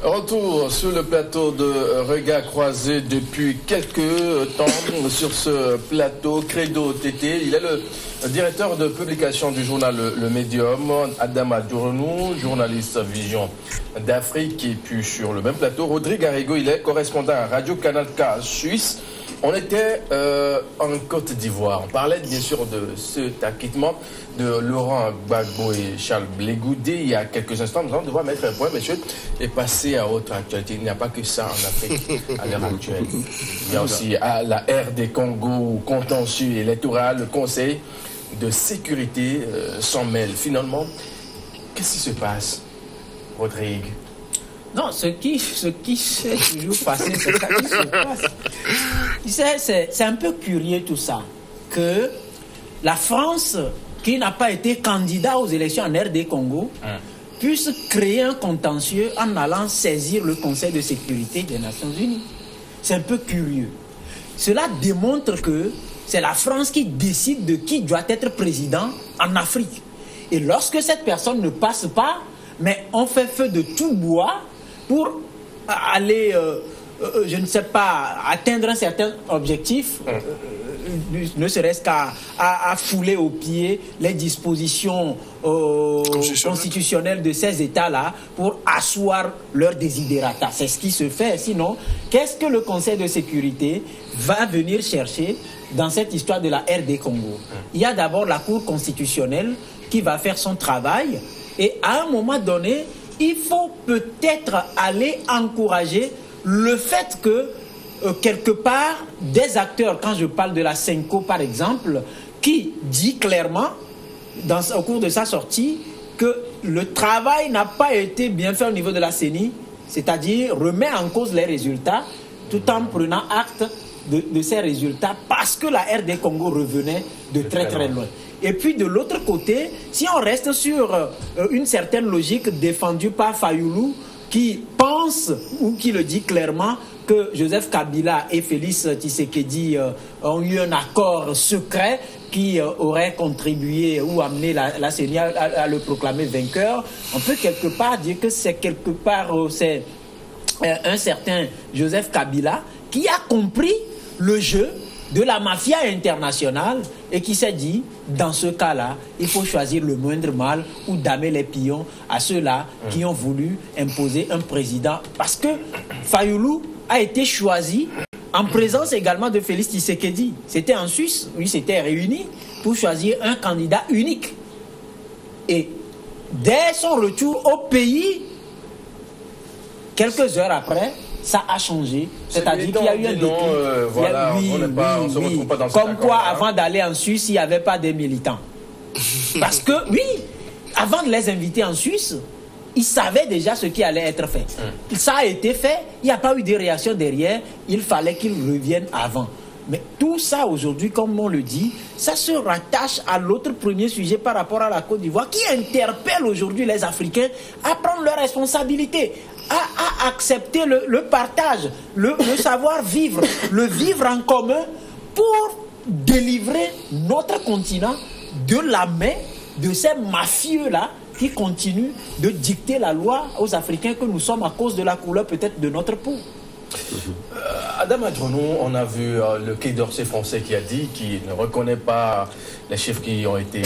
Retour sur le plateau de Regards croisés depuis quelques temps. Sur ce plateau, Credo Tété, il est le directeur de publication du journal Le Médium. Adama Djournou, journaliste Vision d'Afrique. Et puis sur le même plateau, Rodrigue Arrigo, il est correspondant à Radio Canal K Suisse. On était en Côte d'Ivoire. On parlait bien sûr de cet acquittement de Laurent Gbagbo et Charles Blé Goudé il y a quelques instants. Nous allons devoir mettre un point, monsieur, et passer à autre actualité. Il n'y a pas que ça en Afrique à l'heure actuelle. Il y a aussi à la RD Congo, contentieux électoral, le Conseil de sécurité s'en mêle. Finalement, qu'est-ce qui se passe, Rodrigue? Non, ce qui s'est toujours passé, c'est ça qui se passe. Tu sais, c'est un peu curieux tout ça, que la France, qui n'a pas été candidat aux élections en RD Congo, puisse créer un contentieux en allant saisir le Conseil de sécurité des Nations Unies. C'est un peu curieux. Cela démontre que c'est la France qui décide de qui doit être président en Afrique. Et lorsque cette personne ne passe pas, mais on fait feu de tout bois pour aller, je ne sais pas, atteindre un certain objectif, ne serait-ce qu'à fouler aux pieds les dispositions constitutionnelles de ces États-là pour asseoir leurs desiderata. C'est ce qui se fait. Sinon, qu'est-ce que le Conseil de sécurité va venir chercher dans cette histoire de la RD Congo? Il y a d'abord la Cour constitutionnelle qui va faire son travail et à un moment donné, il faut peut-être aller encourager le fait que, quelque part, des acteurs, quand je parle de la Senko par exemple, qui dit clairement, au cours de sa sortie, que le travail n'a pas été bien fait au niveau de la CENI, c'est-à-dire remet en cause les résultats, tout en prenant acte de ces résultats, parce que la RD Congo revenait de très très loin. Et puis de l'autre côté, si on reste sur une certaine logique défendue par Fayoulou, qui pense, ou qui le dit clairement, que Joseph Kabila et Félix Tshisekedi ont eu un accord secret qui aurait contribué ou amené la CENI à le proclamer vainqueur, on peut quelque part dire que c'est c'est un certain Joseph Kabila qui a compris le jeu de la mafia internationale et qui s'est dit, dans ce cas-là, il faut choisir le moindre mal ou damer les pions à ceux-là qui ont voulu imposer un président. Parce que Fayoulou a été choisi en présence également de Félix Tshisekedi. C'était en Suisse, lui s'était réuni pour choisir un candidat unique. Et dès son retour au pays, quelques heures après, ça a changé. C'est-à-dire qu'il y a eu un déclic. Voilà, oui. Comme quoi, avant d'aller en Suisse, il n'y avait pas des militants. Parce que, oui, avant de les inviter en Suisse, ils savaient déjà ce qui allait être fait. Ça a été fait, il n'y a pas eu de réaction derrière, il fallait qu'ils reviennent avant. Mais tout ça aujourd'hui, comme on le dit, ça se rattache à l'autre premier sujet par rapport à la Côte d'Ivoire qui interpelle aujourd'hui les Africains à prendre leurs responsabilités, à accepter le partage, le savoir-vivre, le vivre en commun pour délivrer notre continent de la main de ces mafieux-là qui continuent de dicter la loi aux Africains que nous sommes à cause de la couleur peut-être de notre peau. Adama Djournou, on a vu le Quai d'Orsay français qui a dit qu'il ne reconnaît pas les chiffres qui ont été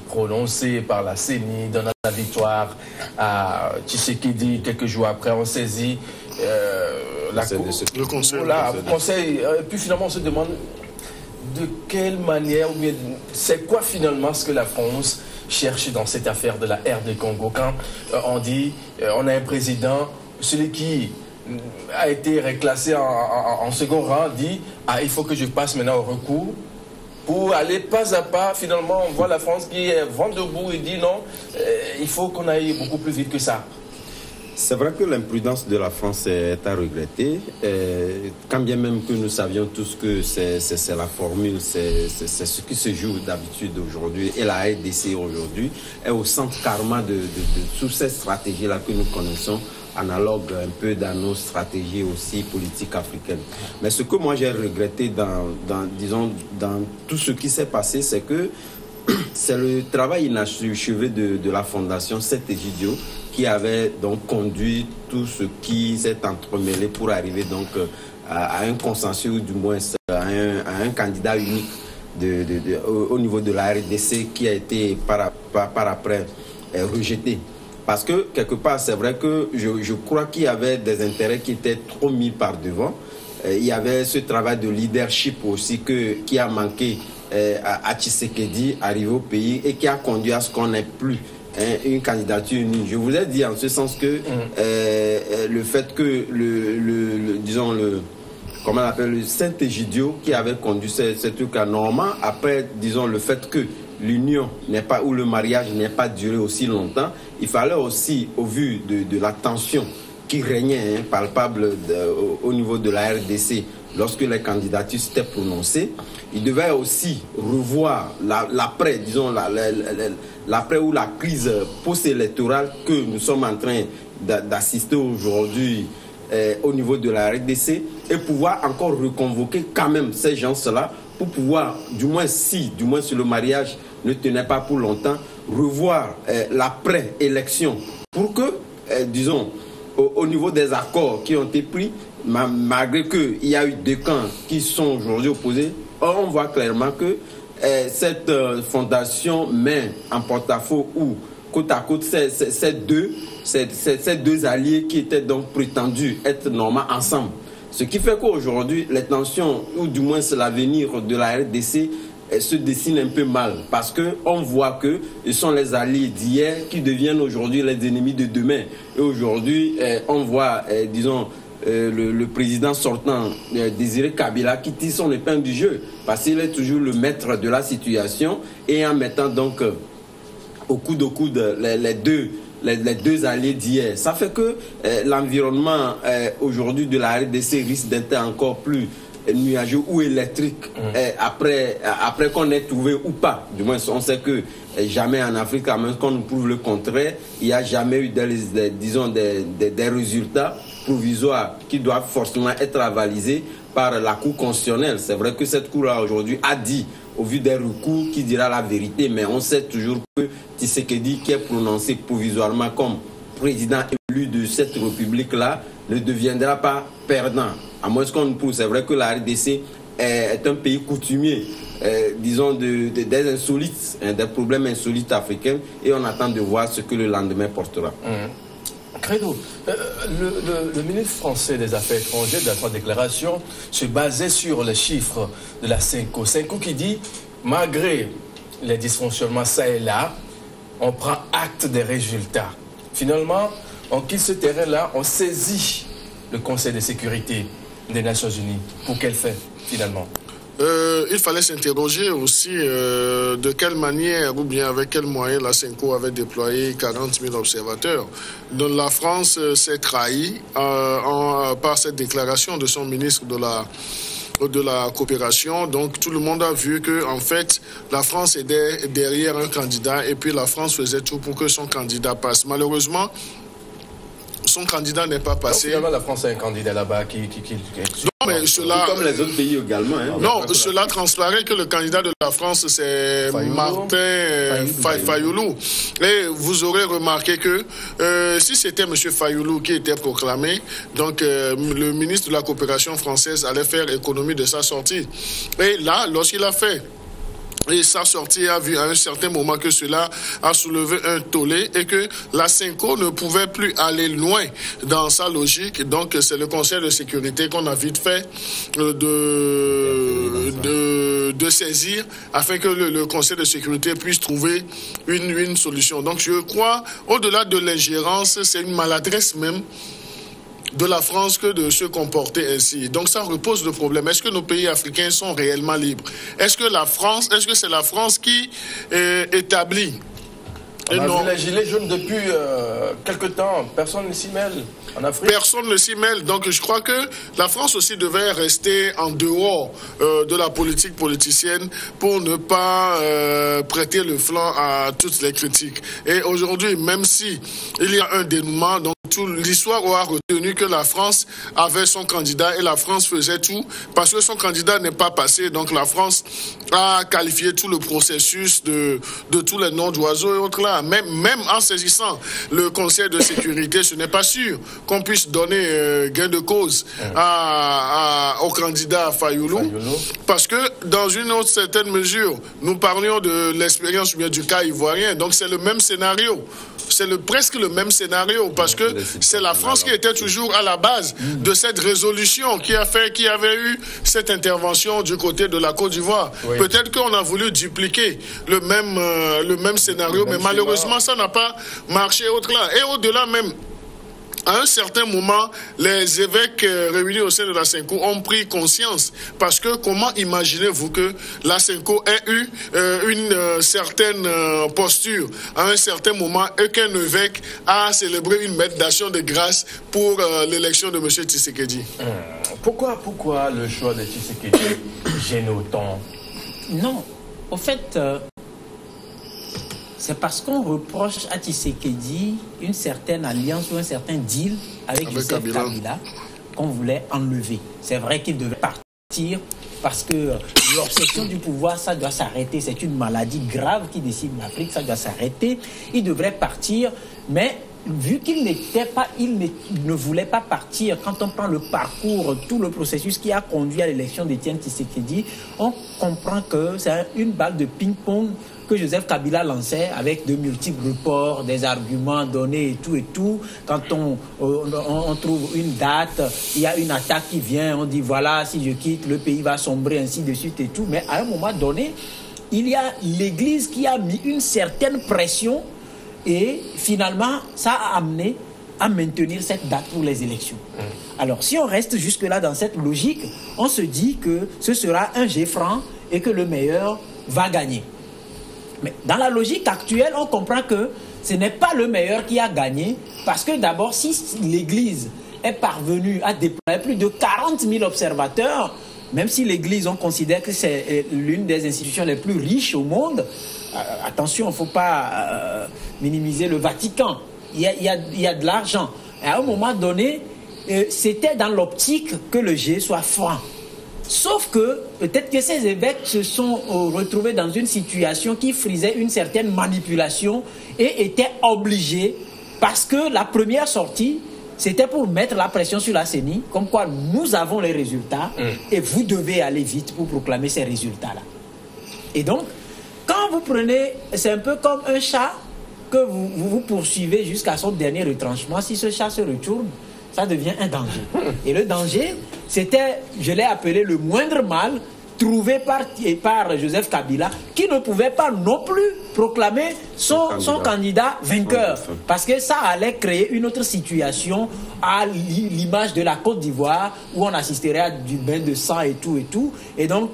prononcés par la CENI, donnant la victoire à Tshisekedi. Quelques jours après, on saisit le conseil. Et puis finalement, on se demande de quelle manière, ou bien c'est quoi finalement ce que la France cherche dans cette affaire de la RD Congo quand on dit on a un président, celui qui a été reclassé en second rang, dit il faut que je passe maintenant au recours pour aller pas à pas. Finalement, on voit la France qui est vent debout et dit non, il faut qu'on aille beaucoup plus vite que ça. C'est vrai que l'imprudence de la France est à regretter, quand bien même que nous savions tous que c'est la formule, c'est ce qui se joue d'habitude aujourd'hui, et la RDC aujourd'hui est au centre carrément de toutes ces stratégies-là que nous connaissons, analogue un peu dans nos stratégies aussi politiques africaines. Mais ce que moi j'ai regretté dans tout ce qui s'est passé, c'est que c'est le travail inachevé de la Fondation 7 Egidio qui avait donc conduit tout ce qui s'est entremêlé pour arriver donc à un consensus ou du moins à un candidat unique au niveau de la RDC qui a été par après rejeté. Parce que quelque part, c'est vrai que je crois qu'il y avait des intérêts qui étaient trop mis par devant. Il y avait ce travail de leadership aussi qui a manqué à Tshisekedi, arrivé au pays, et qui a conduit à ce qu'on n'ait plus une candidature unie. Je vous ai dit en ce sens que le fait que disons comment on appelle, le Saint-Égidio qui avait conduit ce truc-là, normalement, après, disons, le fait que l'union n'est pas, ou le mariage n'est pas duré aussi longtemps, il fallait aussi, au vu de la tension qui régnait palpable au niveau de la RDC lorsque les candidatures s'étaient prononcées, il devait aussi revoir l'après, disons, l'après ou la crise post-électorale que nous sommes en train d'assister aujourd'hui au niveau de la RDC, et pouvoir encore reconvoquer quand même ces gens-là pour pouvoir, du moins si le mariage ne tenait pas pour longtemps, revoir l'après-élection pour que, disons, au niveau des accords qui ont été pris, malgré qu'il y a eu deux camps qui sont aujourd'hui opposés, on voit clairement que cette fondation met en porte-à-faux ou côte à côte ces deux alliés qui étaient donc prétendus être normalement ensemble. Ce qui fait qu'aujourd'hui, les tensions, ou du moins l'avenir de la RDC, se dessine un peu mal. Parce qu'on voit que ce sont les alliés d'hier qui deviennent aujourd'hui les ennemis de demain. Et aujourd'hui, on voit, disons, le président sortant, Désiré Kabila, qui tire son épingle du jeu. Parce qu'il est toujours le maître de la situation. Et en mettant donc au coude les deux alliés d'hier. Ça fait que l'environnement aujourd'hui de la RDC risque d'être encore plus nuageux ou électrique après qu'on ait trouvé ou pas. Du moins, on sait que jamais en Afrique, à moins qu'on nous prouve le contraire, il n'y a jamais eu des résultats provisoires qui doivent forcément être avalisés par la Cour constitutionnelle. C'est vrai que cette Cour-là aujourd'hui a dit, au vu des recours, qui dira la vérité, mais on sait toujours que Tshisekedi, qui est prononcé provisoirement comme président élu de cette République-là, ne deviendra pas perdant. À moins qu'on nous prouve, c'est vrai que la RDC est un pays coutumier, disons, des insolites, des problèmes insolites africains, et on attend de voir ce que le lendemain portera. Credo, le ministre français des Affaires étrangères, dans sa déclaration, se basait sur les chiffres de la CENCO. CENCO qui dit, malgré les dysfonctionnements ça et là, on prend acte des résultats. Finalement, on quitte ce terrain-là, on saisit le Conseil de sécurité des Nations Unies. Pour quel fait, finalement? Il fallait s'interroger aussi de quelle manière ou bien avec quels moyens la CENCO avait déployé 40 000 observateurs. Donc la France s'est trahie par cette déclaration de son ministre de la coopération. Donc tout le monde a vu que en fait la France était derrière un candidat et puis la France faisait tout pour que son candidat passe. Malheureusement, son candidat n'est pas passé. Donc, finalement, la France a un candidat là-bas qui... Non, mais cela... Comme les autres pays également. Hein. Non, cela transparaît que le candidat de la France, c'est Martin Fayoulou. Et vous aurez remarqué que si c'était M. Fayoulou qui était proclamé, donc le ministre de la coopération française allait faire économie de sa sortie. Et là, lorsqu'il a fait... Et sa sortie a vu à un certain moment que cela a soulevé un tollé et que la CENCO ne pouvait plus aller loin dans sa logique. Donc c'est le Conseil de sécurité qu'on a vite fait de saisir afin que le Conseil de sécurité puisse trouver une solution. Donc je crois, au-delà de l'ingérence, c'est une maladresse même de la France que de se comporter ainsi. Donc ça repose le problème. Est-ce que nos pays africains sont réellement libres? Est-ce que c'est la France qui établit? On a vu les gilets jaunes depuis quelque temps. Personne ne s'y mêle en Afrique. Personne ne s'y mêle. Donc je crois que la France aussi devait rester en dehors de la politique politicienne pour ne pas prêter le flanc à toutes les critiques. Et aujourd'hui, même si il y a un dénouement, donc l'histoire aura retenu que la France avait son candidat et la France faisait tout parce que son candidat n'est pas passé. Donc la France a qualifié tout le processus de tous les noms d'oiseaux et autres là. Même en saisissant le Conseil de sécurité, ce n'est pas sûr qu'on puisse donner gain de cause au candidat Fayoulou. Parce que dans une autre certaine mesure, nous parlions de l'expérience du cas ivoirien. Donc c'est le même scénario. C'est presque le même scénario parce que c'est la France qui était toujours à la base de cette résolution qui avait eu cette intervention du côté de la Côte d'Ivoire. Oui. Peut-être qu'on a voulu dupliquer le même scénario, mais malheureusement ça n'a pas marché au-delà. Et au-delà même, à un certain moment, les évêques réunis au sein de la SENCO ont pris conscience. Parce que comment imaginez-vous que la SENCO ait eu une certaine posture à un certain moment et qu'un évêque a célébré une messe d'action de grâce pour l'élection de M. Tshisekedi? Pourquoi le choix de Tshisekedi gêne autant? Non, au fait... c'est parce qu'on reproche à Tshisekedi une certaine alliance ou un certain deal avec Joseph Kabila qu'on voulait enlever. C'est vrai qu'il devait partir parce que l'obsession du pouvoir, ça doit s'arrêter. C'est une maladie grave qui décime l'Afrique, ça doit s'arrêter. Il devrait partir, mais vu qu'il ne voulait pas partir, quand on prend le parcours, tout le processus qui a conduit à l'élection d'Étienne Tshisekedi, on comprend que c'est une balle de ping-pong que Joseph Kabila lançait avec de multiples reports, des arguments donnés et tout. Quand on trouve une date, il y a une attaque qui vient, on dit voilà, si je quitte, le pays va sombrer, ainsi de suite et tout. Mais à un moment donné, il y a l'Église qui a mis une certaine pression et finalement, ça a amené à maintenir cette date pour les élections. Alors, si on reste jusque-là dans cette logique, on se dit que ce sera un jet franc et que le meilleur va gagner. Mais dans la logique actuelle, on comprend que ce n'est pas le meilleur qui a gagné, parce que d'abord, si l'Église est parvenue à déployer plus de 40 000 observateurs, même si l'Église, on considère que c'est l'une des institutions les plus riches au monde, attention, il ne faut pas minimiser le Vatican, il y a de l'argent. Et à un moment donné, c'était dans l'optique que le jet soit franc. Sauf que peut-être que ces évêques se sont retrouvés dans une situation qui frisait une certaine manipulation et étaient obligés, parce que la première sortie, c'était pour mettre la pression sur la CENI, comme quoi nous avons les résultats et vous devez aller vite pour proclamer ces résultats-là. Et donc, quand vous prenez, c'est un peu comme un chat que vous poursuivez jusqu'à son dernier retranchement. Si ce chat se retourne, ça devient un danger. Et le danger, c'était, je l'ai appelé le moindre mal, trouvé par Joseph Kabila, qui ne pouvait pas non plus proclamer son candidat vainqueur. Parce que ça allait créer une autre situation à l'image de la Côte d'Ivoire, où on assisterait à du bain de sang et tout. Et donc,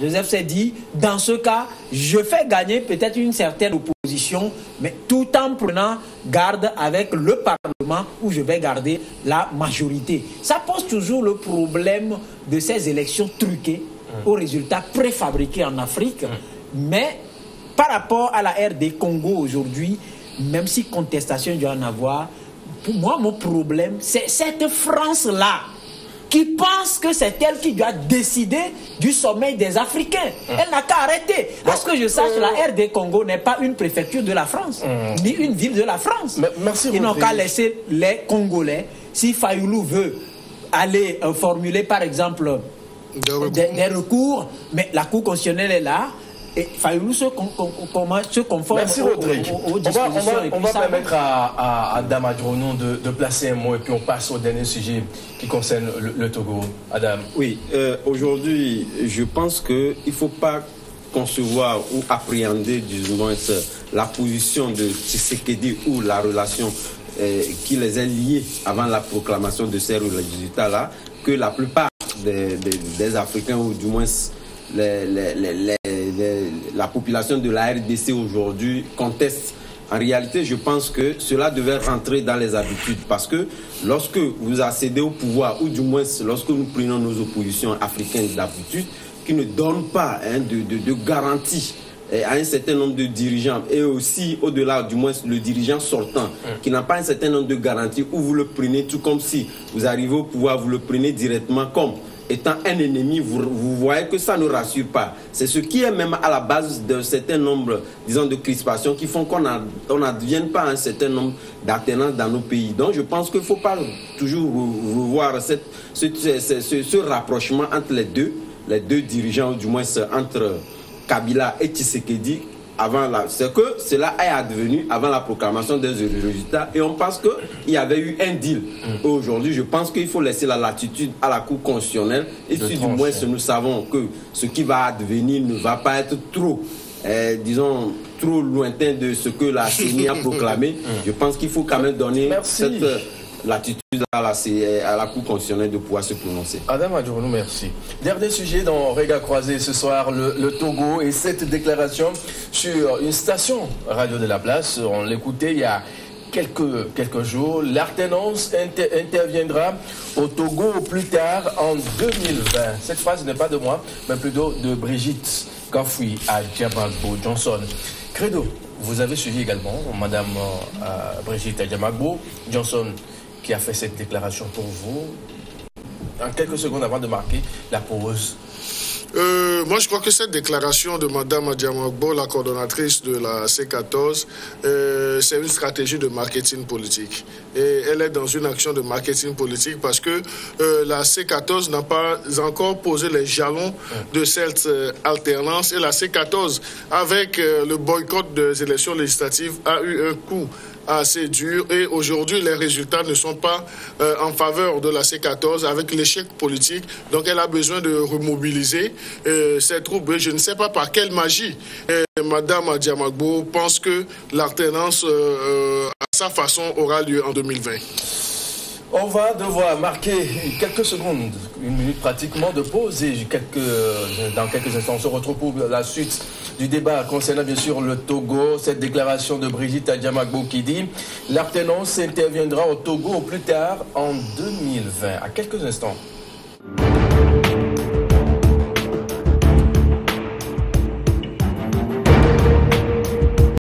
Joseph s'est dit, dans ce cas, je fais gagner peut-être une certaine opposition, mais tout en prenant garde avec le Parlement où je vais garder la majorité. Ça pose toujours le problème de ces élections truquées aux résultats préfabriqués en Afrique. Mais par rapport à la RD Congo aujourd'hui, même si contestation doit en avoir, pour moi, mon problème, c'est cette France-là qui pense que c'est elle qui doit décider du sommeil des Africains. Elle n'a qu'à arrêter. Parce que je sache, la RD Congo n'est pas une préfecture de la France, ni une ville de la France. Merci. Ils n'ont qu'à laisser les Congolais, si Fayoulou veut aller formuler, par exemple, des recours, mais la Cour constitutionnelle est là, et Fayoulou se conforme aux dispositions. On va permettre à Adam Adronon de placer un mot et puis on passe au dernier sujet qui concerne le Togo. Adam. Oui, aujourd'hui, je pense qu'il ne faut pas concevoir ou appréhender du moins la position de Tshisekedi ou la relation qui les a liés avant la proclamation de ces résultats-là, que la plupart des Africains, ou du moins la population de la RDC aujourd'hui conteste. En réalité, je pense que cela devait rentrer dans les habitudes, parce que lorsque vous accédez au pouvoir, ou du moins lorsque nous prenons nos oppositions africaines d'habitude, qui ne donnent pas de garantie à un certain nombre de dirigeants et aussi au-delà du moins le dirigeant sortant qui n'a pas un certain nombre de garanties, où vous le prenez tout comme si vous arrivez au pouvoir, vous le prenez directement comme étant un ennemi, vous voyez que ça ne rassure pas. C'est ce qui est même à la base d'un certain nombre, disons, de crispations qui font qu'on n'advienne pas un certain nombre d'alternances dans nos pays. Donc je pense qu'il ne faut pas toujours revoir ce rapprochement entre les deux dirigeants, ou du moins entre Kabila et Tshisekedi, c'est que cela est advenu avant la proclamation des résultats, et on pense qu'il y avait eu un deal. Aujourd'hui, je pense qu'il faut laisser la latitude à la Cour constitutionnelle, et si du moins nous savons que ce qui va advenir ne va pas être trop, disons, trop lointain de ce que la CENI a proclamé, je pense qu'il faut quand même donner cette latitude à la Cour constitutionnelle de pouvoir se prononcer. Adam Adjournou, merci. Dernier sujet dans Regard Croisé ce soir, le Togo et cette déclaration sur une station radio de la place. On l'écoutait il y a quelques jours. L'alternance interviendra au Togo au plus tard en 2020. Cette phrase n'est pas de moi, mais plutôt de Brigitte Gafoui à Adjamagbo Johnson. Credo, vous avez suivi également Madame Brigitte Adjamagbo Johnson, qui a fait cette déclaration pour vous. En quelques secondes avant de marquer la pause. Moi, je crois que cette déclaration de Mme Adjamagbo, la coordonnatrice de la C14, c'est une stratégie de marketing politique. Et elle est dans une action de marketing politique parce que la C14 n'a pas encore posé les jalons de cette alternance. Et la C14, avec le boycott des élections législatives, a eu un coup assez dur, et aujourd'hui les résultats ne sont pas en faveur de la C14 avec l'échec politique. Donc elle a besoin de remobiliser ses troupes. Je ne sais pas par quelle magie Mme Adjamagbo pense que l'alternance à sa façon aura lieu en 2020. On va devoir marquer quelques secondes, une minute pratiquement de pause, et dans quelques instants on se retrouve pour la suite du débat concernant bien sûr le Togo. Cette déclaration de Brigitte Adjamagbo qui dit l'alternance interviendra au Togo au plus tard en 2020. À quelques instants.